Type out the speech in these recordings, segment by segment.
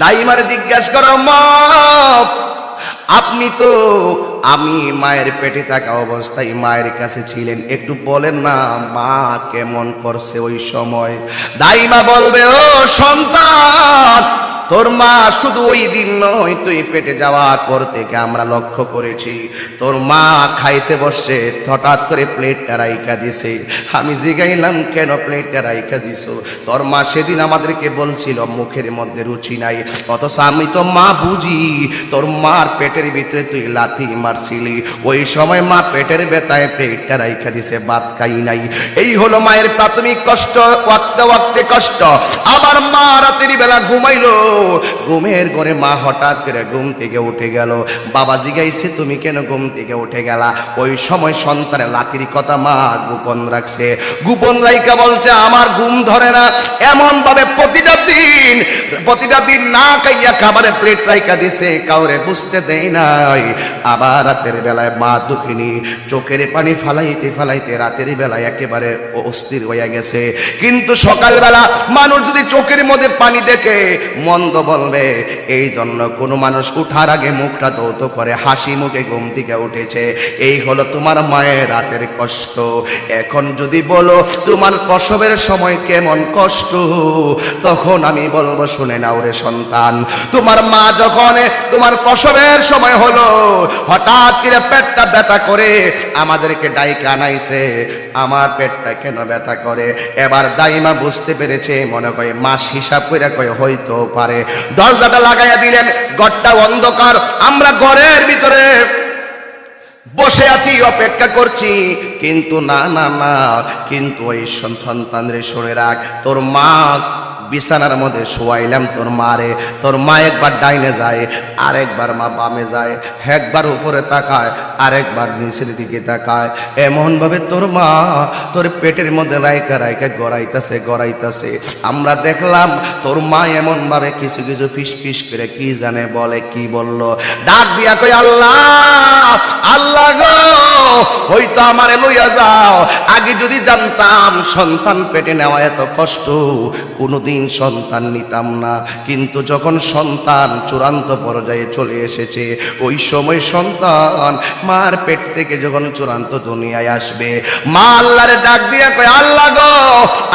দাইমার জিজ্ঞাসা করো, মা আপনি তো আমি মায়ের পেটে থাকা অবস্থায় মায়ের কাছে ছিলেন, একটু বলেন না মা কেমন করছে ওই সময়? দাইমা বলবে, ও সন্তান, তোর মা শুধু ওই দিন নয়, তুই পেটে যাওয়ার পর থেকে আমরা লক্ষ্য করেছি তোর মা খাইতে বসছে, হঠাৎ করে প্লেটটা রাইখা দিছে। আমি জিগাইলাম, কেন প্লেটটা রাইখা দিছো? তোর মা সেদিন আমাদেরকে বলছিল মুখের মধ্যে রুচি নাই, অথচ আমি তো মা বুঝি তোর মার পেটের ভিতরে তুই লাথি মারছিলি, ওই সময় মা পেটের ব্যথায় প্লেটটা রাইখা দিছে, ভাত খাই নাই। এই হলো মায়ের প্রাথমিক কষ্ট, ওয়াক্তে ওয়াক্তে কষ্ট। আবার মা রাতের বেলা ঘুমাইলো, ঘুমের ঘরে মা হঠাৎ করে ঘুম থেকে উঠে গেল। বাবা জিগাইছে, তুমি কেন ঘুম থেকে উঠে গেলা? ওই সময় সন্তানের লাতির কথা মা গোপন রাখছে। গোপন রাইকা বলছে, আমার ঘুম ধরে না, এমন ভাবে প্রতিটা দিন না খাইয়া খাবারের প্লেট রাইকা দিছে, কাউরে বুঝতে দেয় নাই। আবার রাতের বেলায় মা দুঃখিনী, চোখের পানি ফালাইতে ফালাইতে রাতের বেলায় একেবারে অস্থির হইয়া গেছে। কিন্তু সকালবেলা মানুষ যদি চোখের মধ্যে পানি দেখে মন্দ বলবে, এই জন্য কোনো মানুষ উঠার আগে মুখটা ধৌত করে হাসি মুখে ঘুম থেকে উঠেছে। এই হলো তোমার মায়ের রাতের কষ্ট। এখন যদি বলো তোমার প্রসবের সময় কেমন কষ্ট, তখন আমি বলবো, শুনে নাও রে সন্তান, তোমার মা যখন তোমার প্রসবের সময় হলো, হঠাৎ করে পেটটা ব্যথা করে আমাদেরকে ডাইকা আনাইছে, আমার পেটটা কেন ব্যথা করে? এবার দাইমা বুঝতে পেরেছে, মনে করে মাস হিসাব করে কয় হয়তো পারে। দরজাটা লাগাইয়া দিলেন, ঘরটা অন্ধকার, আমরা ঘরের ভিতরে বসে আছি, অপেক্ষা করছি। কিন্তু না না না, কিন্তু ওই সন্তানরে শুনে রাখ, তোর মা বিছানার মধ্যে শোয়াইলাম তোর মারে, তোর মা একবার ডাইনে যায়, আরেকবার মা বামে যায়, একবার উপরে তাকায়, আরেকবার নিচের দিকে তাকায়, এমন ভাবে তোর মা তোর পেটের মধ্যে রাইকা রাইকা গড়াইতাছে। আমরা দেখলাম তোর মা এমন ভাবে কিছু কিছু ফিস ফিস করে কি জানে বলে, কি বললো, ডাক দিয়া কই, আল্লাহ আল্লাহ গো, হয়তো আমারে লইয়া যাও, আগে যদি জানতাম সন্তান পেটে নেওয়া এত কষ্ট, কোনোদিন সন্তান নিতাম না। কিন্তু যখন সন্তান চূড়ান্ত পর্যায়ে চলে এসেছে, ওই সময় সন্তান মার পেট থেকে যখন চূড়ান্ত দুনিয়ায় আসবে, মা আল্লাহরে ডাক দিয়া কয়, আল্লাহ গো,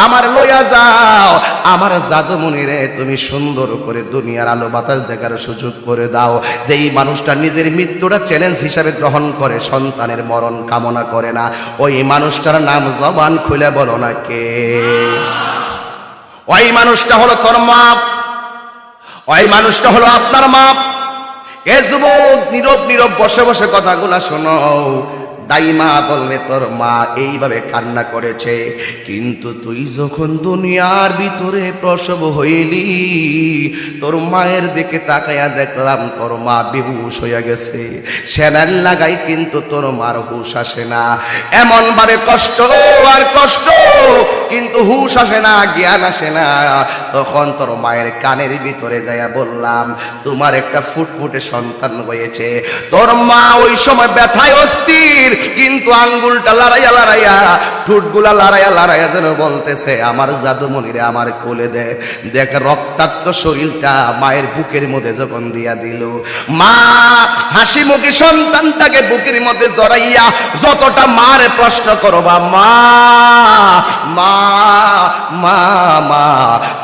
আমার লইয়া যাও, আমার জাদুমণি রে তুমি সুন্দর করে দুনিয়ার আলো বাতাস দেখার সুযোগ করে দাও। যেই মানুষটা নিজের মৃত্যুটা চ্যালেঞ্জ হিসাবে গ্রহণ করে, সন্তানের মরণ কামনা করে না, ওই মানুষটার নাম জবান খুলে বলো না কে? ওই মানুষটা হলো তোর মা, ওই মানুষটা হলো আপনার মা। এ যুবক, নীরব নীরব বসে বসে কথাগুলা শোনো। দাইমা বলবে, তোর মা এইভাবে কান্না করেছে, কিন্তু তুই যখন দুনিয়ার ভিতরে প্রসব হইলি, তোর মায়ের দিকে তাকাইয়া দেখলাম তোর মা বেহুশ হইয়া গেছে, সেনার লাগাই কিন্তু তোর মার হুশ আসে না। এমন ভাবে কষ্ট আর কষ্ট, কিন্তু হুশ আসে না, জ্ঞান আসে না। তখন তোর মায়ের কানের ভিতরে যাইয়া বললাম, তোমার একটা ফুটফুটে সন্তান হয়েছে। তোর মা ওই সময় ব্যথায় অস্থির, কিন্তু আঙ্গুলটা লড়াইয়া ঠোঁটগুলা লড়াইয়া যেন বলতেছে, আমার জাদুমণিরে আমার কোলে দে। দেখ রক্তাক্ত শরীরটা মায়ের বুকের মধ্যে যখন দিয়া দিল, মা হাসি মুখে সন্তানটাকে বুকের মধ্যে জড়াইয়া যতটা মারে প্রশ্ন করবা, মা মা মা মা,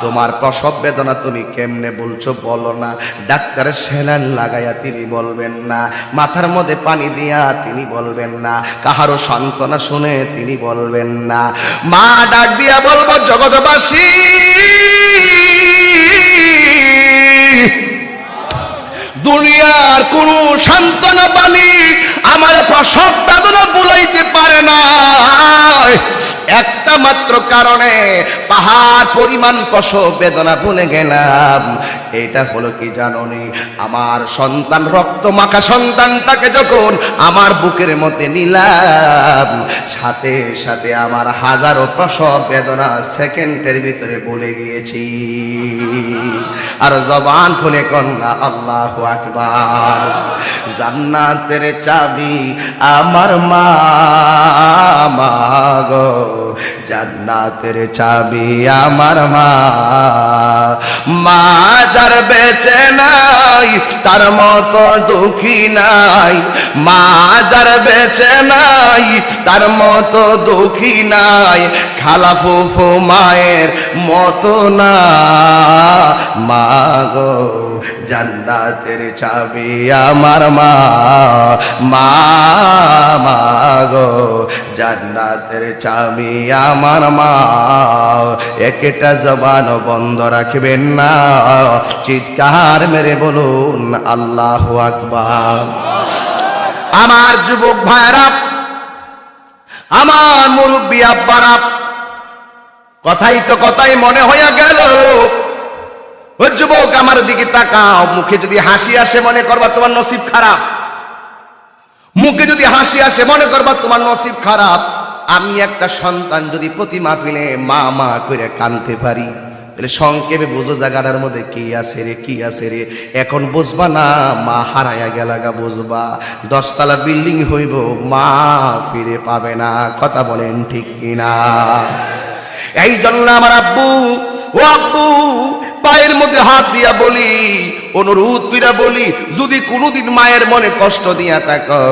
তোমার প্রসব বেদনা তুমি কেমনে বলছো বলো না। ডাক্তারের সেলাইন লাগাইয়া তিনি বলবেন না, মাথার মধ্যে পানি দিয়া তিনি বলবেন না, কাহারও সান্ত্বনা শুনে তিনি বলবেন না। মা ডাক দিয়া বলবো, জগৎবাসী দুনিয়ার কোন সান্ত্বনা পানি আমার প্রসব বেদনা বুলাইতে পারে না। একটা মাত্র কারণে পাহাড় পরিমাণ প্রসব বেদনা ভুলে গেলাম, এটা হলো কি জানোনি? আমার সন্তান, রক্ত মাখা সন্তানটাকে যখন আমার বুকের মধ্যে নিলাম, সাথে সাথে আমার হাজারো প্রসব বেদনা সেকেন্ডের ভিতরে ভুলে গিয়েছি। আর জবান খুলে কন্যা আল্লাহু আকবার। জান্নাতের চাবি আমার মা, মা গো জান্নাতের চাবি আমার মা। মা যার বেঁচে নাই তার মতো দুঃখী নাই, মা যার বেঁচে নাই তার মতো দুঃখী নাই, খালা ফুফু মায়ের মতো না। মা গো জান্নাতের চাবি আমার মা, মা মা গো জান্নাতের চাবি আমার মা। একটা জবান বন্ধ রাখবেন না, চিৎকার মেরে বলুন আল্লাহু আকবার। আমার যুবক ভাইরা, আমার মুরব্বী আব্বারা, কথাই তো কথাই মনে হইয়া গেল। ও যুবক আমার দিকে তাকাও, মুখে যদি হাসি আসে মনে করবা তোমার নসিব খারাপ, মুখে যদি হাসি আসে মনে করবা তোমার নসিব খারাপ। আমি একটা সন্তান যদি প্রতি মাহফিলে মা মা করে কাঁদতে পারি, তাহলে সংক্ষেপে বুঝো জায়গাটার মধ্যে কি আছে রে, কি আছে রে। এখন বুঝবা না, মা হারাইয়া গেলাগা বুঝবা। 10 তলা বিল্ডিং হইব, মা ফিরে পাবে না। কথা বলেন ঠিক কিনা? এই জন্য আমার আব্বু, ও আব্বু, পায়ের মধ্যে হাত দিয়া বলি, অনুরোধ কইরা বলি, যদি কোনোদিন মায়ের মনে কষ্ট দিয়া থাকো,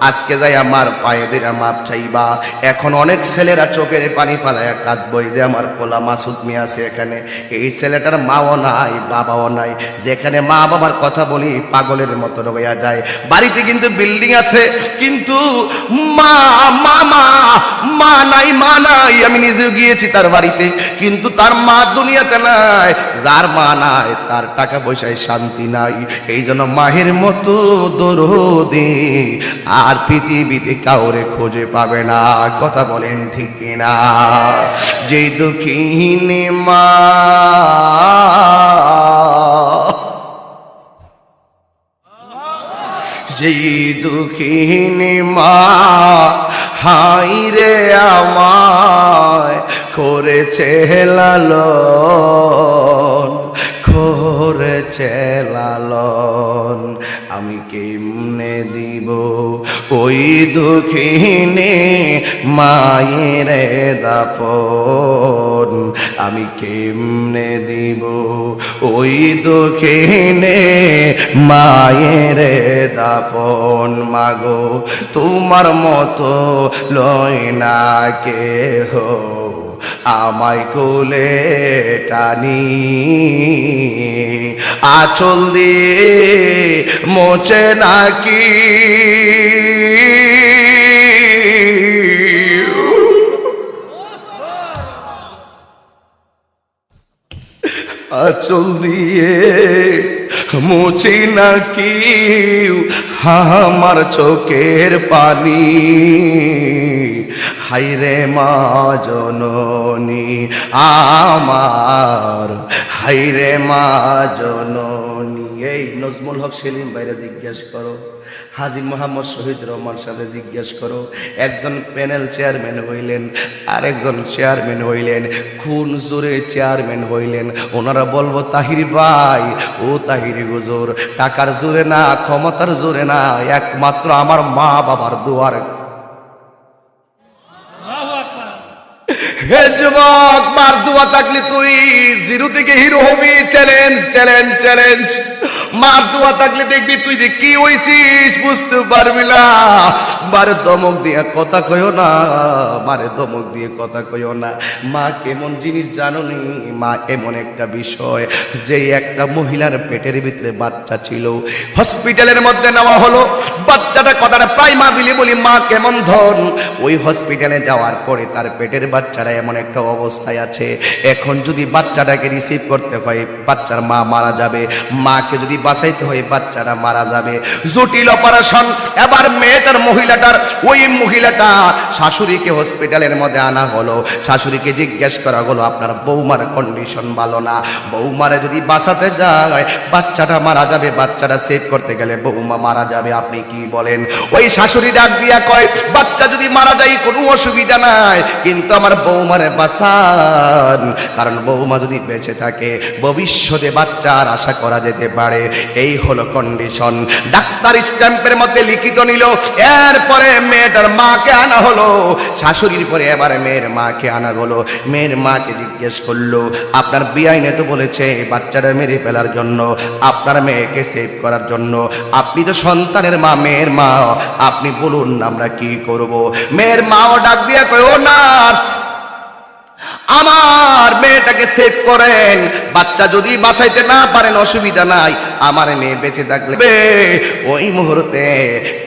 আজকে যাই আমার পায়ে দিয়া মাপ চাইবা। এখন অনেক ছেলেরা চোখের পানি ফালাইয়া কাঁদবো, যে আমার পোলা মাসুদ মিয়া আছে এখানে, এই ছেলেটার মাও নাই বাবাও নাই। যেখানে মা বাবার কথা বলি পাগলের মতো রইয়া যায়। বাড়িতে কিন্তু বিল্ডিং আছে, কিন্তু মা মা মা মা নাই, মা নাই। আমি নিজেও গিয়েছি তার বাড়িতে, কিন্তু তার মা দুনিয়াতে নাই। যার মা নাই তার টাকা পয়সায় শান্তি নাই। এই জন্য মায়ের মতো দরদি আর পৃথিবীতে কাউরে খুঁজে পাবে না। কথা বলেন ঠিক কিনা? যে দুঃখিনী মা, যেই দুঃখিনী মা হাই রে আমায় করেছে লালন, করেছে লালন, আমি কেমনে দিব ওই দুঃখিনী মায়ের দাফন, আমি কেমনে দিব ওই দুঃখিনী মায়ের দাফন। মাগো তোমার মতো লয় না কেহ আমায় কোলে টানি, আঁচল দিয়ে মোচে নাকি আঁচল দিয়ে মুছি নাকি আমার চোখের পানি। হাইরে মা জননী আমার, হাইরে মা জননী। এই নজমুল হক সেলিম ভাইরা জিজ্ঞেস করো, হাজী মোহাম্মদ শহীদ রহমান সাহেব জিজ্ঞেস করো। একজন প্যানেল চেয়ারম্যান হইলেন, আর একজন চেয়ারম্যান হইলেন, কোন জোরে চেয়ারম্যান হইলেন? ওনারা বলবো তাহির ভাই, ও তাহির হুজুর, টাকার জোরে না, ক্ষমতার জোরে না, একমাত্র আমার মা বাবার দুয়ার। হে যুবক, মার দোয়া থাকলে তুই জিরো থেকে হিরো হবি। Challenge challenge challenge. মার দোয়া থাকলে দেখবি তুই যে কি হইছিস বুঝতে পারবি না। মারে ধমক দিয়ে কথা কইও না, মারে ধমক দিয়ে কথা কইও না। মা কেমন জিনিস জানো নি? মা এমন একটা বিষয়, যে একটা মহিলার পেটের ভিতরে বাচ্চা ছিল, হসপিটালের মধ্যে নেওয়া হলো। বাচ্চাটা কথাটা প্রাইমারিলি বলি, মা কেমন ধন। ওই হসপিটালে যাওয়ার পরে তার পেটের বাচ্চাটা এমন একটা অবস্থায় আছে, এখন যদি বাচ্চাটাকে রিসিভ করতে হয় বাচ্চার মা মারা যাবে, মাকে যদি বাঁচাইতে হয় বাচ্চাটা মারা যাবে। জটিল অপারেশন। এবার মেয়েটার, মহিলাটার, ওই মহিলাটা শাশুড়িকে হসপিটালের মধ্যে আনা হলো। শাশুড়িকে জিজ্ঞেস করা হলো, আপনার বৌমার কন্ডিশন ভালো না, বৌমারে যদি বাঁচাতে যায় বাচ্চাটা মারা যাবে, বাচ্চাটা সেভ করতে গেলে বৌমা মারা যাবে, আপনি কি বলেন? ওই শাশুড়ি ডাক দিয়া কয়, বাচ্চা যদি মারা যায় কোনো অসুবিধা নাই, কিন্তু আমার বৌমারে বাঁচান, কারণ বৌমা যদি বেঁচে থাকে ভবিষ্যতে বাচ্চার আশা করা যেতে পারে। এই হলো কন্ডিশন। ডাক্তার স্ট্যাম্পের মধ্যে লিখিত নিল, এরপরে মেয়েটার মাকে আনা হলো, শাশুড়ির পরে এবারে মেয়ের মাকে আনা হলো। মেয়ের মাকে জিজ্ঞেস করলো, আপনার বিআইনে তো বলেছে বাচ্চাটা মেরে ফেলার জন্য, আপনার মেয়েকে সেভ করার জন্য, আপনি তো সন্তানের মা, মেয়ের মা, আপনি বলুন আমরা কি করব? মেয়ের মাও ডাক দিয়ে কয়, ও নার্স, আমার মেয়েটাকে সেভ করেন, বাচ্চা যদি বাঁচাইতে না পারেন অসুবিধা নাই, আমার মেয়ে বেঁচে থাকলে। ওই মুহূর্তে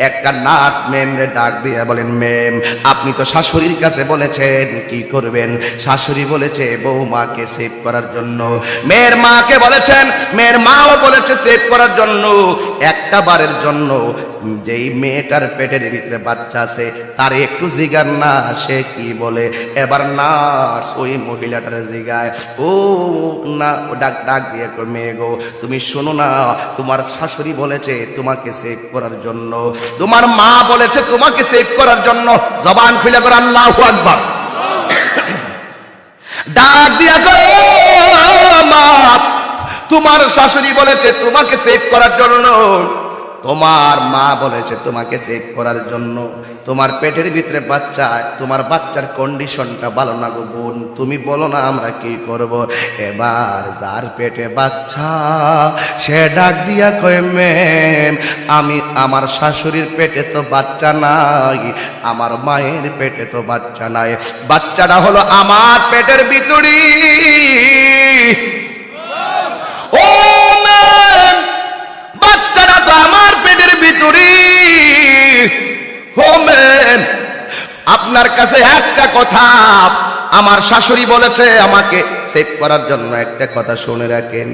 একটা নার্স মেমরে ডাক দিয়ে বলেন, মেম আপনি তো শাশুড়ির কাছে বলেছেন কি করবেন? শাশুড়ি বলেছে বৌমাকে সেভ করার জন্য, মেয়ের মাকে বলেছেন, মেয়ের মাও বলেছে সেভ করার জন্য। একটা বারের জন্য যেই মেয়েটার পেটের ভিতরে বাচ্চা আছে তার একটু জিগার না সে কি বলে। এবার নার্স ওই মহিলাটার জিগায়, ও না, ডাক ডাক দিয়ে মেয়ে গো, তুমি শোনো না, তোমার শাশুড়ি বলেছে তোমাকে সেভ করার জন্য, তোমার মা বলেছে তোমাকে সেভ করার জন্য। জবান খুলে করে আল্লাহু আকবার। ডাক দিয়া কয়, মা, তোমার শাশুড়ি বলেছে তোমাকে সেভ করার জন্য, তোমার মা বলেছে তোমাকে সেভ করার জন্য, তোমার পেটের ভিতরে বাচ্চা, তোমার বাচ্চার কন্ডিশনটা ভালো না গো বোন, তুমি বলো না আমরা কি করব? এবার যার পেটে বাচ্চা সে ডাক দিয়া কয়, ম্যাম আমি, আমার শাশুড়ির পেটে তো বাচ্চা নাই, আমার মায়ের পেটে তো বাচ্চা নাই, বাচ্চাটা হলো আমার পেটের ভিতরে। ও ম্যাম, বাচ্চাটা তো আমার পেটের ভিতরে। ও ম্যাম, আপনার কাছে একটা কথা, আমার শাশুড়ি বলেছে আমাকে সেভ করার জন্য, একটা কথা শুনে রাখেন,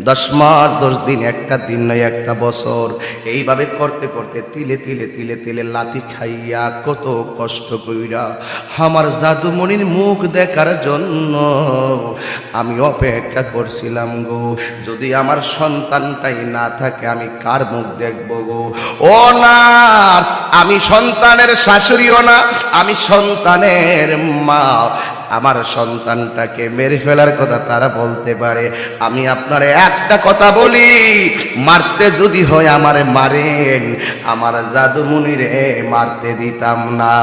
10 মাস 10 দিন, একটা দিন নয় একটা বছর, এইভাবে করতে করতে তিলে তিলে তিলে তিলে লাথি খাইয়া কত কষ্ট কইরা আমার জাদুমণির মুখ দেখার জন্য আমি অপেক্ষা করছিলাম গো। যদি আমার সন্তানটাই না থাকে আমি কার মুখ দেখব গো? ও নার্স, আমি সন্তানের শাশুড়িও না, আমি সন্তানের মা, আমার সন্তানটাকে মেরে ফেলার কথা তারা বলতে পারে, আমি আপনার একটা কথা বলি, মারতে যদি হয় আমারে মারেন, আমার জাদুমণিরে মারতে দিতাম না।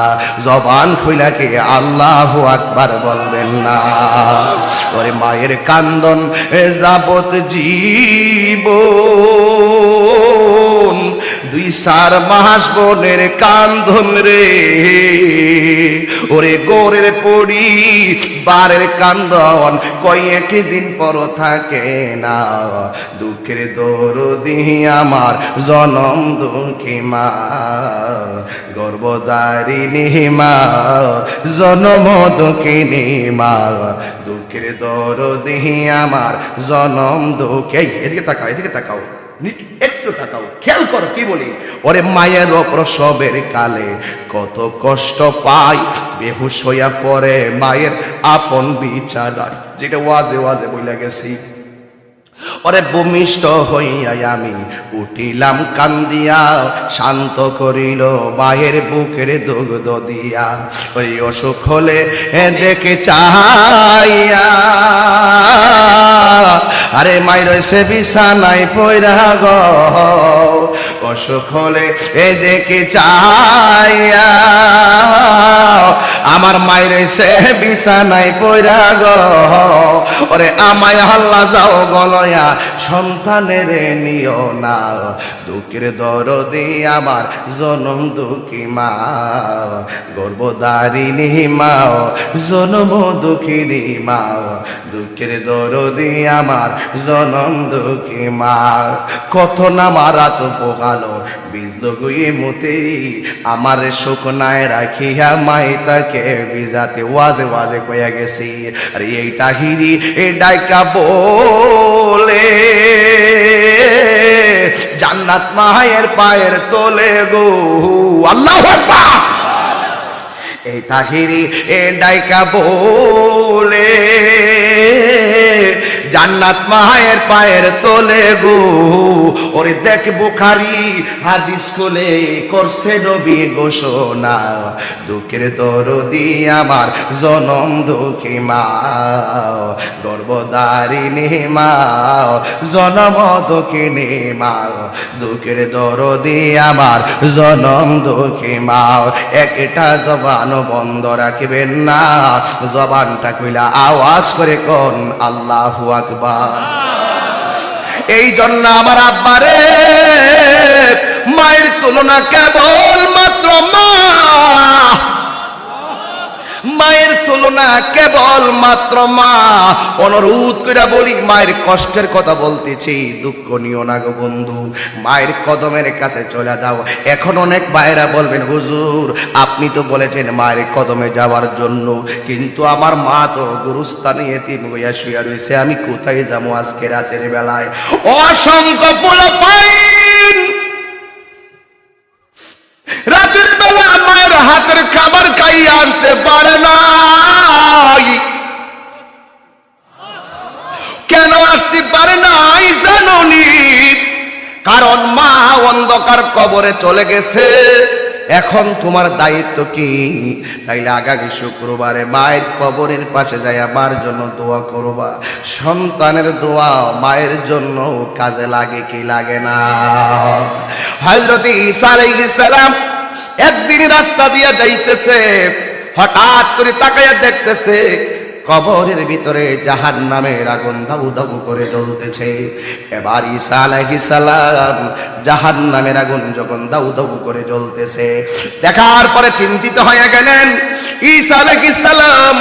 জবান খুইলা কে আল্লাহু আকবার বলবেন না? ওরে মায়ের কান্দন যাবত জীবন, 2-4 মাস বোনের কান্দন রে, ওরে গোরের পড়ি বারের কান্দন কয়েকটি দিন পর থাকে না। দুঃখের দরদি আমার জনম দুঃখী মা, গর্ভধারিণী মা, জনম দুঃখিনী মা, দুঃখের দরদি আমার জনম দুঃখী। এদিকে তাকাও, এদিকে তাকাও, একটু তাকাও, খেয়াল করো কি বলি। ওরে মায়ের প্রসবের কালে কত কষ্ট পাই, বেহুশ হইয়া পড়ে মায়ের আপন বিছানায়, যেটা ওয়াজে ওয়াজে বইলা গেছি। ওরে ভূমিষ্ঠ হইয়া আমি উঠিলাম কান্দিয়া, শান্ত করিল মায়ের বুকের দুগ্ধ দিয়া। ওই অসুখ হলে দেখে চাইয়া, আরে মাই রয়েছে বিছানায় পয়রা গো, অসুখ হলে দেখে চাইয়া, আমার মায়ের রয়েছে বিছানায় পয়রা গো। ওরে আমায় হাল্লা যাও গলয়া, সন্তানের নিও না, দুঃখের দরদি আমার জনম দুঃখী মা, গর্ভধারিণী মা, জনম দুঃখিনী মা, দুঃখের দরদি আমার জনম দুঃখী মা। কত না মারা তো পোকালো বিদ্য গুয়ে মতে, আমার শুকনায় রাখিয়া মাই তাকে বিজাতে, ওয়াজে ওয়াজে কইয়া গেছি। আর এই তাহিরি এ ডাইকা বলে, জান্নাত মায়ের পায়ের তোলে গো, আল্লাহু আকবার। এই তাহিরি এ ডাইকা বলে, জান্নাত মায়ের পায়ের তোলে গো, ওরে দেখ বুখারী হাদিস খুলে করছে নবী ঘোষণা, দুঃখের দরদি আমার জনম দুঃখী মা, গর্ভধারিণী মা, জনম দুঃখিনী মা, দুঃখের দরদি আমার জনম দুঃখী মা। একটা জবান বন্ধ রাখবেন না, জবানটা কইলা আওয়াজ করে কোন আল্লাহু আকবার। এই জন্য আমার আব্বারে মায়ের তুলনা কেবল মাত্র মা, মায়ের তুলনা কেবল মাত্র মা। অনুরোধ করে বলি, মায়ের কষ্টের কথা বলতেছি, দুঃখ নিও না গো বন্ধু, মায়ের কদমের কাছে চলে যাও। এখন অনেক ভাইরা বলবেন হুজুর আপনি তো বলেছেন মায়ের কদমে যাওয়ার জন্য, কিন্তু আমার মা তো গুরুস্থানে এতিম হইয়া শুয়ে রয়েছে, আমি কোথায় যাবো আজকে রাতের বেলায়? অসংখ্য পোলাপাইন রাতের বেলা মায়ের হাতের খাবার খাইয়ে আসতে পারে নাই। কেন আসতে পারে নাই জানোনি? কারণ মা অন্ধকার কবরে চলে গেছে। এখন তোমার দায়িত্ব কি? তাইলে আগামী শুক্রবারে মায়ের কবরের পাশে যাই আমার জন্য দোয়া করবা। সন্তানের দোয়া মায়ের জন্য কাজে লাগে কি লাগে না? হযরত ঈসা আলাইহিস সালাম একদিন রাস্তা দিয়ে যাইতেছে, হঠাৎ করে তাকায়া দেখতেছে কবরের ভিতরে জাহান্নামের আগুন দাউ দাউ করে জ্বলতেছে। এবার ঈসা আলাইহিস সালাম জাহান্নামের আগুন যখন দাউ দাউ করে জ্বলতেছে দেখার পরে চিন্তিত হয়ে গেলেন। ঈসা আলাইহিস সালাম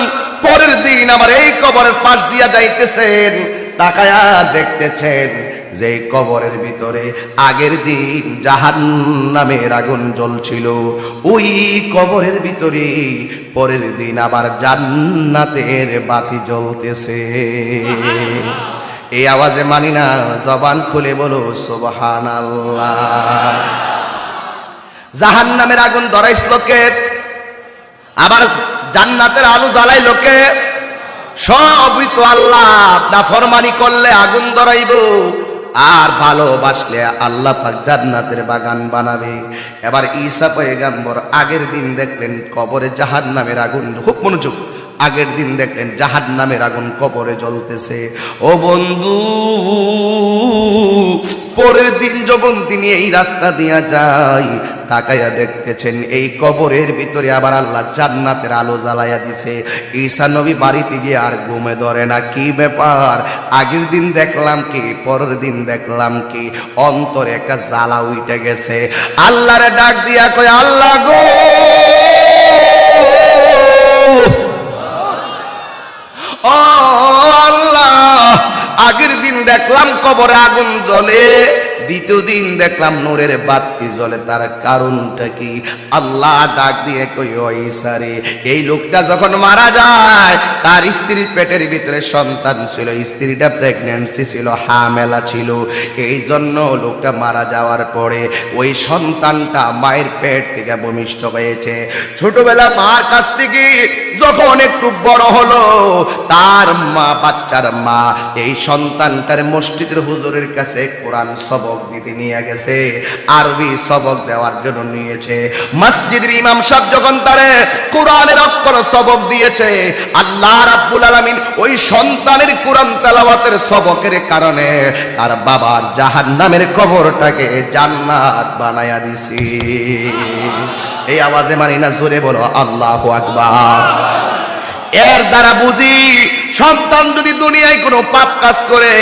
পরের দিন আবার এই কবরের পাশ দিয়া যাইতেছেন, তাকায়া দেখতেছেন যে কবরের ভিতরে আগের দিন জাহান্নামের আগুন জ্বলছিল, ওই কবরের ভিতরে পরের দিন আবার জান্নাতের বাতি জ্বলতেছে। এই আওয়াজে মানি না, জবান খুলে বলো সুবহানাল্লাহ। জাহান্নামের আগুন ধরাইছিল কে? আবার জান্নাতের আলো জ্বালাইল কে? সবই তো আল্লাহ। নাফরমানি করলে আগুন ধরাইব, আর ভালোবাসলে আল্লাহ পাক জান্নাতের বাগান বানাবে। এবার ঈসা পয়গম্বর আগের দিন দেখলেন কবরে জাহান্নামের আগুন, খুব মনোযোগ, আগের দিন দেখলেন জাহান্নামের আগুন কবরে জ্বলতেছে। ও বন্ধু, পরের দিন যখন তিনি এই রাস্তা দিয়া যায়, তাকাইয়া দেখতেছেন এই কবরের ভিতরে আবার আল্লাহ জান্নাতের আলো জ্বালাইয়া দিছে। ঈসা নবী বাড়িতে গিয়ে আর ঘুমে ধরে না। কি ব্যাপার? আগের দিন দেখলাম কি, পরের দিন দেখলাম কি, অন্তরে একটা জ্বালা উঠে গেছে। আল্লাহরে ডাক দিয়া কয়, আল্লাহ গো, ও আল্লাহ, আগের দিন দেখলাম কবরে আগুন জ্বলে, দ্বিতীয় দিন দেখলাম নূরের বাতি জ্বলে, তার কারণটা কি? আল্লাহ ডাক দিয়ে কই, ও ঈসা রে, এই লোকটা যখন মারা যায় তার স্ত্রীর পেটের ভিতরে সন্তান ছিল, স্ত্রীটা প্রেগন্যান্সি ছিল, হামেলা ছিল। এই জন্য লোকটা মারা যাওয়ার পরে ওই সন্তানটা মায়ের পেট থেকে ভূমিষ্ঠ হয়েছে। ছোটবেলা মার কাছ থেকে যখন একটু বড় হলো, তার মা, বাচ্চার মা এই সন্তানটার মসজিদের হুজুরের কাছে কোরআন সবক দিতে নিয়ে গেছে, আরবি সবক দেওয়ার জন্য নিয়েছে। মসজিদের ইমাম সাহেব যখন তারে কোরআনের অক্ষর সবক দিয়েছে, আল্লাহ রাব্বুল আলামিন ওই সন্তানের কোরআন তেলাওয়াতের সবকের কারণে তার বাবার জাহান্নামের কবরটাকে জান্নাত বানায়া দিছি। এই আওয়াজে মানি না, জোরে বলো আল্লাহু আকবার। এর দ্বারা বুঝি সন্তান যদি দুনিয়ায় কোনো পাপ কাজ করে,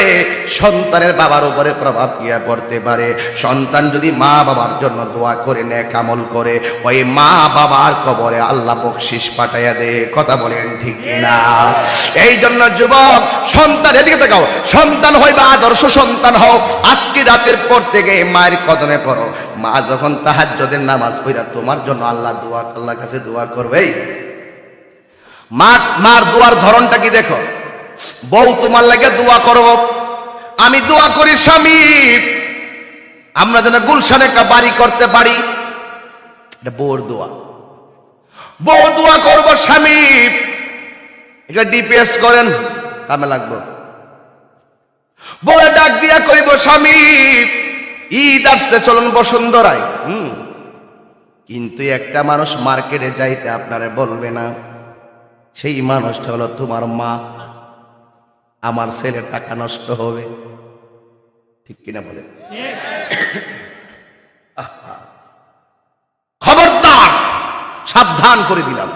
সন্তানের বাবার উপরে প্রভাব গিয়া পড়তে পারে। সন্তান যদি মা বাবার জন্য দোয়া করে, নেক আমল করে, ওই মা বাবার কবরে আল্লাহ বকশিশ পাঠাইয়া দে। কথা বলেন ঠিক না? এই জন্য যুবক, সন্তান, এদিকে তাকাও, সন্তান হইবা আদর্শ সন্তান হও। আজকে রাতের পর থেকে মায়ের কদমে পড়ো। মা যখন তাহাজ্জুদের নামাজ পড়া তোমার জন্য আল্লাহর কাছে দোয়া করবে, মার দোয়ার ধরনটা কি দেখো। বউ তোমার লাগে দোয়া করব, আমি দোয়া করি স্বামী আমরা যেন গুলশানে একটা বাড়ি করতে পারি, এটা বউর দোয়া। বউ দোয়া করবো স্বামী এটা ডিপিএস করেন, কামে লাগবো। বউরে ডাক দিয়া কইব, স্বামী ঈদ আসছে চলুন বসুন্ধরায়, কিন্তু একটা মানুষ মার্কেটে যাইতে আপনারে বলবে না, সেই মানুষটা হলো তোমার মা। আমার ছেলের টাকা নষ্ট হবে, ঠিক কিনা বলে? খবরদার, সাবধান করে দিলাম।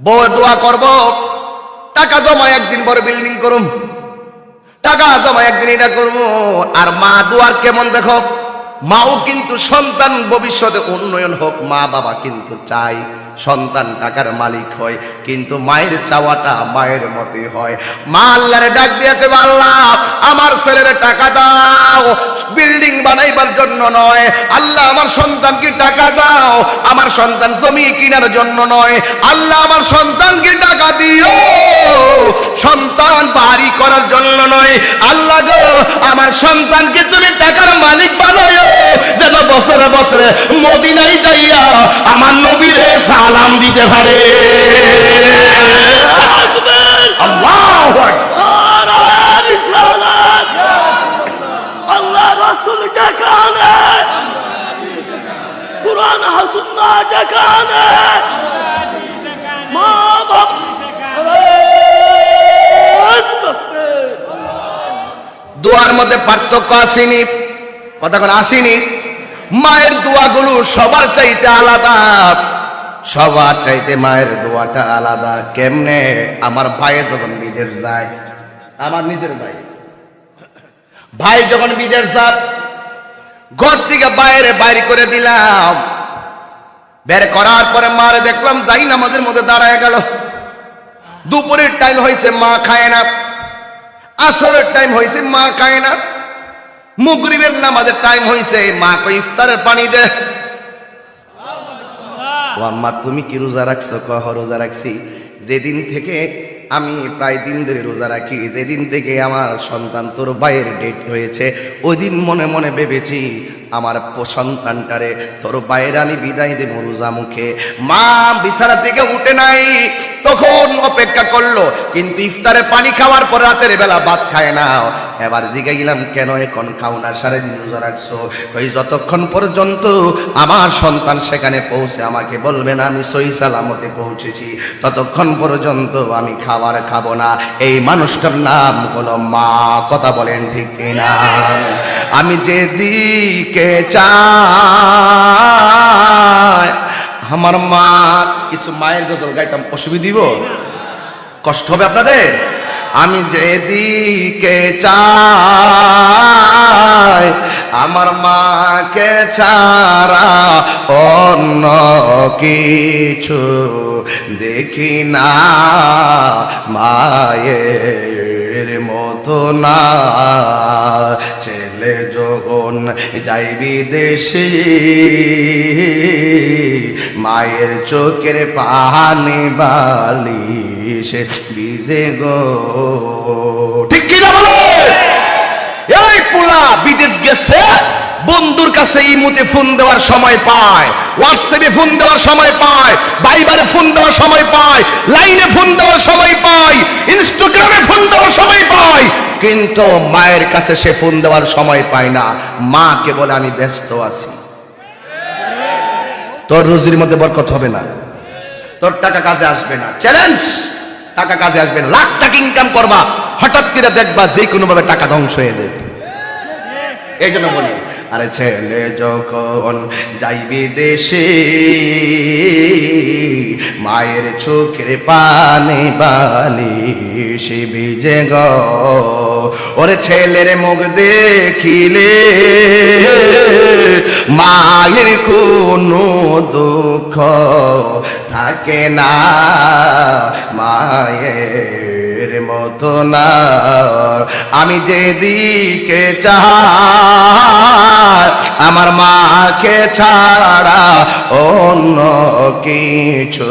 বউ দোয়া করব, টাকা জমা একদিন বড় বিল্ডিং করুম, টাকা জমা একদিন এটা করবো। আর মা দোয়ার কেমন দেখো, মাও কিন্তু সন্তান ভবিষ্যতে উন্নয়ন হোক, মা বাবা কিন্তু চাই সন্তান টাকার মালিক হয়, কিন্তু মায়ের চাওয়াটা মায়ের মতই হয়। মা আল্লাহরে ডাক দিয়ে কইবে, আল্লাহ আমার ছেলের টাকা দাও, বিল্ডিং বানাইবার জন্য নয়। আল্লাহ আমার সন্তানকে টাকা দাও, আমার সন্তান জমি কেনার জন্য নয়। আল্লাহ আমার সন্তানকে টাকা দিও, সন্তান বাড়ি করার জন্য নয়। আল্লাহ গো আমার সন্তানকে তুমি টাকার মালিক বানাও, যেন বছরে বছরে মদিনায় যাইয়া আমার নবীরে সালাম দিতে পারে। আল্লাহু আকবার। আল্লাহ রাসূল যেখানে, কুরআন সুন্নাহ যেখানে, মা বাবা দোয়ার মধ্যে পার্থক্য আসেনি, কথা কোন আসেনি। মায়ের দোয়াগুলো সবার চাইতে আলাদা, সবার চাইতে মায়ের দোয়াটা আলাদা। কেমনে? আমার ভাই যখন বিদেশ যায়, আমার নিজের ভাই যখন বিদেশ যায়, ঘর থেকে বাইরে করে দিলাম, বের করার পরে মারে দেখলাম যাই নামাজের মধ্যে দাঁড়ায় গেল। দুপুরের টাইম হয়েছে, মা খায় না। আসরের টাইম হয়েছে, মা খায় না। মাগরিবের নামাজের টাইম হয়েছে, মা কই ইফতারের পানি দে। ও আম্মা তুমি কি রোজা রাখছো? কহ রোজা রাখছি। যেদিন থেকে আমি প্রায় দিন ধরে রোজা রাখি, যেদিন থেকে আমার সন্তান তোর ভাইয়ের ডেট হয়েছে, ওই দিন মনে মনে ভেবেছি আমার সন্তানটারে তোর বাইরে আমি বিদায় দেব রোজা মুখে। মা বিছানা থেকে উঠে নাই, তখন অপেক্ষা করলো, কিন্তু ইফতারে পানি খাওয়ার পর রাতের বেলা ভাত খায় না। এবার জিজ্ঞাসা কেন এখন খাও না, সারাদিন রোজা রাখছো? ওই যতক্ষণ পর্যন্ত আমার সন্তান সেখানে পৌঁছে আমাকে বলবে না আমি সহি সালামতে পৌঁছেছি, ততক্ষণ পর্যন্ত আমি খাবার খাবো না। এই মানুষটার নাম হলো মা। কথা বলেন ঠিক কিনা? আমি যেদিকে চাই আমার মা, কিছু মায়ের গজল গাইতাম, অসুবিধা দিব? কষ্ট হবে আপনাদের? আমি যেদিকে চাই আমার মাকে ছাড়া অন্য কিছু দেখি না, মায়ের মতো না। ছেলে যখন যাই বিদেশে, মায়ের চোখের পানি বালিশে ভিজে গো। ঠিক কিনা বলে? এই পোলা বিদেশ গেছে, বন্ধুর কাছে ইমুতে ফোন দেওয়ার সময় পায়, হোয়াটসঅ্যাপে ফোন দেওয়ার সময় পায়, ভাইবারে ফোন দেওয়ার সময় পায়, লাইনে ফোন দেওয়ার সময় পায়, ইনস্টাগ্রামে ফোন দেওয়ার সময় পায়, কিন্তু মায়ের কাছে সে ফোন দেওয়ার সময় পায় না। মাকে বলে আমি ব্যস্ত আছি। তোর রুজির মধ্যে বরকত হবে না, তোর টাকা কাজে আসবে না। চ্যালেঞ্জ, টাকা কাজে আসবে না। লাখ টাকা ইনকাম করবা, হঠাৎ করে দেখবা যে কোনো ভাবে টাকা ধ্বংস হয়ে যাবে। এই জন্য বলি, আরে ছেলে যখন যাইবি দেশে, মায়ের চোখের পানি বালিশে ভিজে গো। ওরে ছেলের মুখ দেখিলে মায়ের কোনো দুঃখ থাকে না, মায়ের মতো না। আমি যেদিকে চাই আমার মাকে ছাড়া অন্য কিছু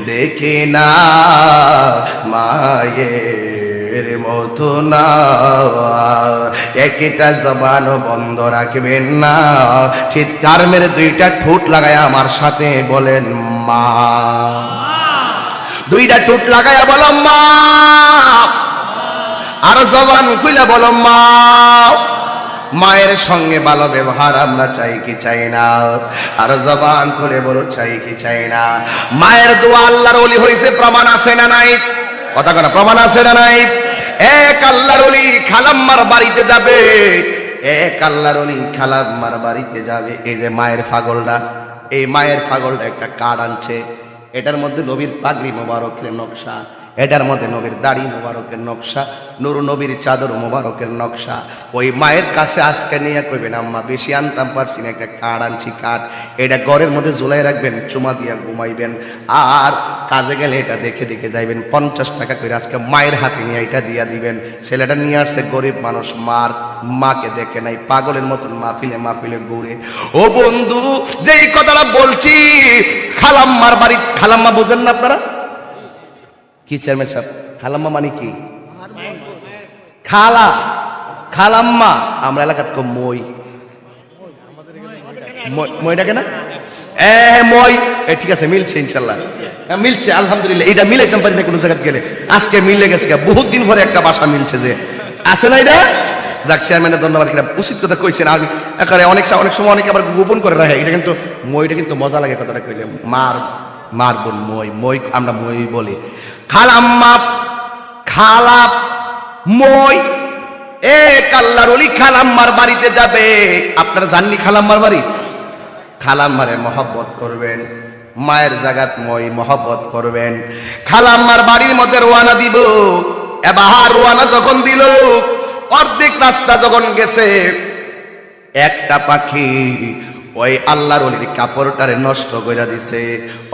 দেখি না, মায়ের মতো না। একটা জবান বন্ধ রাখবেন না, চিৎকার মেরে দুইটা ঠোঁট লাগায় আমার সাথে বলেন মা। দুইটা ঠোঁট লাগায়া বলো মা, আর জবান খুলে বলো মা। মায়ের সঙ্গে ভালো ব্যবহার আমরা চাই কি চাই না? আর জবান খুলে বলো চাই কি চাই না? মায়ের দোয়া আল্লাহর ওলি হইছে, প্রমাণ আছে না নাই? কথা কথা, প্রমাণ আছে না নাই? এক আল্লাহর ওলি খালাম্মার বাড়িতে যাবে, এক আল্লাহর ওলি খালাম্মার বাড়িতে যাবে। এই যে মায়ের ফাগলটা, এই মায়ের ফাগলটা একটা কার্ড আনছে, এটার মধ্যে নবীর পাগড়ি মোবারকের নকশা, এটার মধ্যে নবীর দাড়ি মোবারকের নকশা, নুর নবীর চাদর মোবারকের নকশা। ওই মায়ের কাছে আজকে নিয়ে কইবেন আম্মা বেশি আনতাম পারছি না, একটা কার্ড আনছি, কার্ড, এটা ঘরের মধ্যে ঝুলাই রাখবেন, চুমা দিয়া ঘুমাইবেন, আর কাজে গেলে এটা দেখে দেখে যাইবেন। 50 টাকা করে আজকে মায়ের হাতে নিয়ে এটা দিয়া দিবেন। ছেলেটা নিয়ে আসছে গরিব মানুষ, মাকে দেখে নাই, পাগলের মতন মাহফিলে মাহফিলে ঘুরে। ও বন্ধু, যেই কথাটা বলছি, খালাম্মার বাড়ি, খালাম্মা বোঝেন না আপনারা? কি চেয়ারম্যান সাহেব, খালাম্মা মানে কি? খালা, খালাম্মা আমরা এলাকাত কম মই, মই ডাকে না? মই, ঠিক আছে, মিলছে ইনশাল্লাহ, মিলছে আলহামদুলিল্লাহ। এটা মিলাইতাম পারি না কোনো জায়গায় গেলে, আজকে মিলে গেছে, বহুত দিন পরে একটা বাসা মিলছে, যে আছে না এটা। যাক, চেয়ারম্যানের ধন্যবাদ, এটা উচিত কথা কইছেন। আর এখানে অনেক সময় অনেকে আবার গোপন করে রাখে, এটা কিন্তু মইটা কিন্তু মজা লাগে কথাটা কইলে, মার বোন মই, মই আমরা মই বলি। খালাম্মা, খালা, মই, এ কাল্লার ওলি খালাম্মার বাড়িতে যাবে। আপনারা জাননি খালাম্মার বাড়ি? খালাম্মারে মহব্বত করবেন, মায়ের জাগাত মই মহব্বত করবেন। খালাম্মার বাড়ির মধ্যে রওনা দিব। এবার রওনা যখন দিল, অর্ধেক রাস্তা যখন গেছে, একটা পাখি ওই আল্লাহর ওলির কাপড়টারে নষ্ট করে দিছে।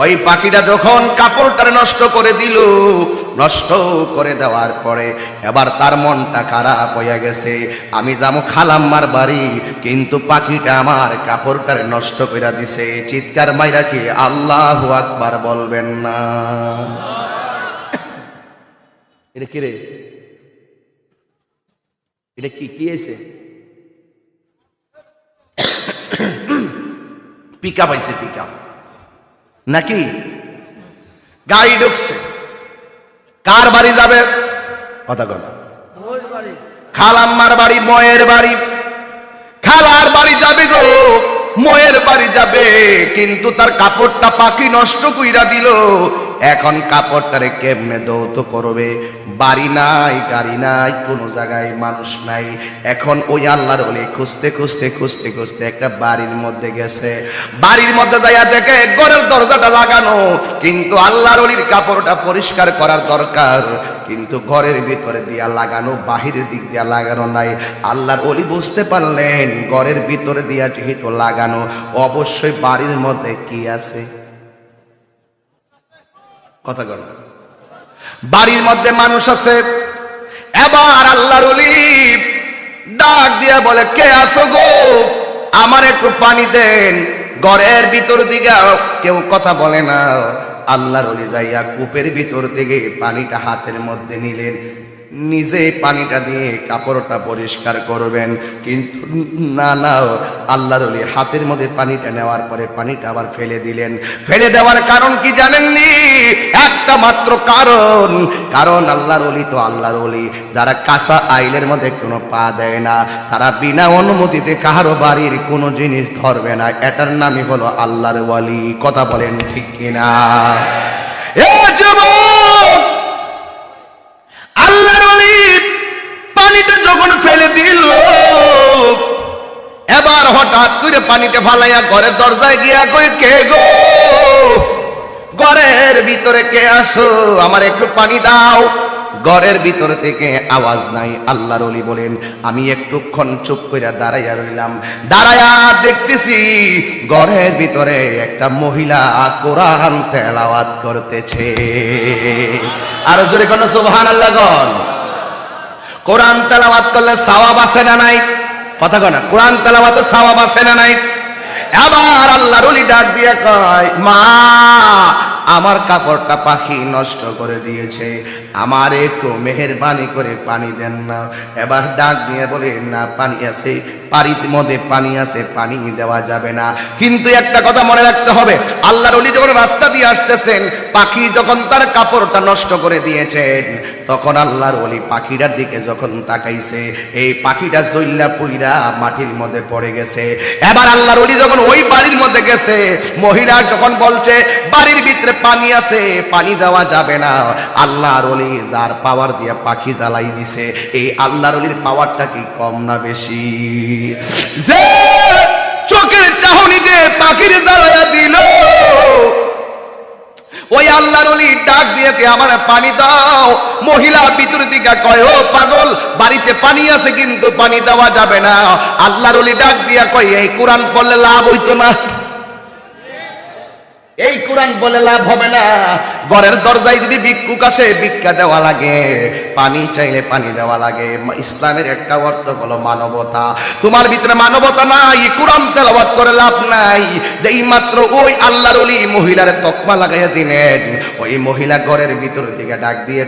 ওই পাখিটা যখন কাপড়টারে নষ্ট করে দিল, নষ্ট করে দেওয়ার পরে এবার তার মনটা খারাপ হয়ে গেছে, আমি যাবো খালাম্মার বাড়ি, কিন্তু পাখিটা আমার কাপড়টারে নষ্ট করে দিছে। চিৎকার মাইরা কি আল্লাহু আকবার বলবেন না? এটা কি রে? এটা কি কি এসে? পিকা পাইছে, পিকা নাকি? গাড়ি ঢুকছে, কার বাড়ি যাবে? কথা কর। খালাম্মার বাড়ি, ময়ের বাড়ি। খালার বাড়ি যাবে গো, ময়ের বাড়ি যাবে, কিন্তু তার কাপড়টা পাখি নষ্ট কইরা দিল। এখন কাপড়টারে কেমনে দৌত করবে? বাড়ি নাই, গাড়ি নাই, কোনো জায়গায় মানুষ নাই। এখন ওই আল্লাহর ওলি খুঁজতে খুঁজতে খুঁজতে খুঁজতে একটা বাড়ির মধ্যে গেছে। বাড়ির মধ্যে যাইয়া দেখে ঘরের দরজাটা লাগানো, কিন্তু আল্লাহর ওলির কাপড়টা পরিষ্কার করার দরকার, কিন্তু ঘরের ভিতরে দিয়া লাগানো, বাহিরের দিক দিয়া লাগানো নাই। আল্লাহর ওলি বুঝতে পারলেন ঘরের ভিতরে দিয়া যেহেতু লাগানো, অবশ্যই বাড়ির মধ্যে কি আছে? কথা বল। বাড়ির মধ্যে মানুষ আছে। এবার আল্লাহর ওলি ডাক দিয়া বলে, কে আছো গো? আমার একটু পানি দেন। ঘরের ভিতর দিকে কেউ কথা বলে না। আল্লাহর ওলি যাইয়া কূপের ভিতর থেকে পানিটা হাতের মধ্যে নিলেন, নিজে পানিটা দিয়ে কাপড়টা পরিষ্কার করবেন, কিন্তু না না, আল্লাহর ওলি হাতের মধ্যে পানিটা নেওয়ার পরে পানিটা আবার ফেলে দিলেন। ফেলে দেওয়ার কারণ কি জানেননি? একটা মাত্র কারণ, কারণ আল্লাহর ওলি তো আল্লাহর ওলি, যারা কাঁচা আইলের মধ্যে কোনো পা দেয় না, তারা বিনা অনুমতিতে কারো বাড়ির কোনো জিনিস ধরবে না, এটার নামই হলো আল্লাহর ওলি। কথা বলেন ঠিক কিনা? এ যুবক, আল্লাহর ওলি পানিটা যখন ফেলে দিল, এবার হঠাৎ করে পানিটা ফালাইয়া ঘরের দরজায় গিয়া কই, কে গো? ঘরের ভিতরে কে আসো? আমার একটু পানি দাও। ঘরের ভিতর থেকে আওয়াজ নাই। আল্লাহর ওলি বলেন, আমি একটুক্ষণ চুপ করে দাঁড়াইয়া রইলাম। দাঁড়াইয়া দেখতেছি ঘরের ভিতরে একটা মহিলা কোরআন তেলাওয়াত করতেছে। আরো জোরে কোন সুবহানাল্লাহ গণ। কোরআন তেলাওয়াত করলে সওয়াব আছে না নাই? কথা কয় না, কোরআন তেলাওয়াতে সওয়াব আছে না নাই? এবার আল্লাহর ওলি ডাক দিয়ে কয়, মা, আমার কাপড়টা পাখি নষ্ট করে দিয়েছে, আমার একটু মেহেরবানি করে পানি দেন না। এবার ডাক দিয়ে বলে, না পানি আছে, বাড়ির মধ্যে পানি আছে, পানি দেওয়া যাবে না। কিন্তু একটা কথা মনে রাখতে হবে, আল্লাহর ওলি যখন রাস্তা দিয়ে আসতেছেন, পাখি যখন তার কাপড়টা নষ্ট করে দিয়েছেন, তখন আল্লাহর ওলি পাখিটার দিকে যখন তাকাইছে, এই পাখিটা জইল্লা পুইরা মাটির মধ্যে পড়ে গেছে। এবার আল্লাহর ওলি যখন ওই বাড়ির মধ্যে গেছে, মহিলা যখন বলছে বাড়ির ভিতরে পানি আছে, পানি দেওয়া যাবে না, আল্লাহর ওলি যার পাওয়ার দিয়ে পাখি জ্বালাই দিছে, এই আল্লাহর ওলির পাওয়ারটা কি কম না বেশি? যে চোখের চাহনিতে পাখির জ্বালাইয়া দিল, ওই আল্লাহর ওলি ডাক দিয়ে কে আমার পানি দাও। মহিলা ভিতর দিকে কয়, ও পাগল, বাড়িতে পানি আছে কিন্তু পানি দেওয়া যাবে না। আল্লাহর ওলি ডাক দিয়া কয়, এই কোরআন পড়লে লাভ হইতো না, এই কোরআন বলে লাভ হবে না। ঘরের দরজায় যদি ভিক্ষুক আসে, ভিক্ষা দেওয়া লাগে, পানি চাইলে পানি দেওয়া লাগে। ইসলামের একটা অর্থ হলো মানবতা। তোমার ভিতরে মানবতা নাই, কোরআন তেলাওয়াত করে লাভ নাই। যেই মাত্র ওই আল্লাহর ওলি মহিলার তকমা লাগাইয়া দিলেন, ওই মহিলা ঘরের ভিতর থেকে ডাক দিয়ে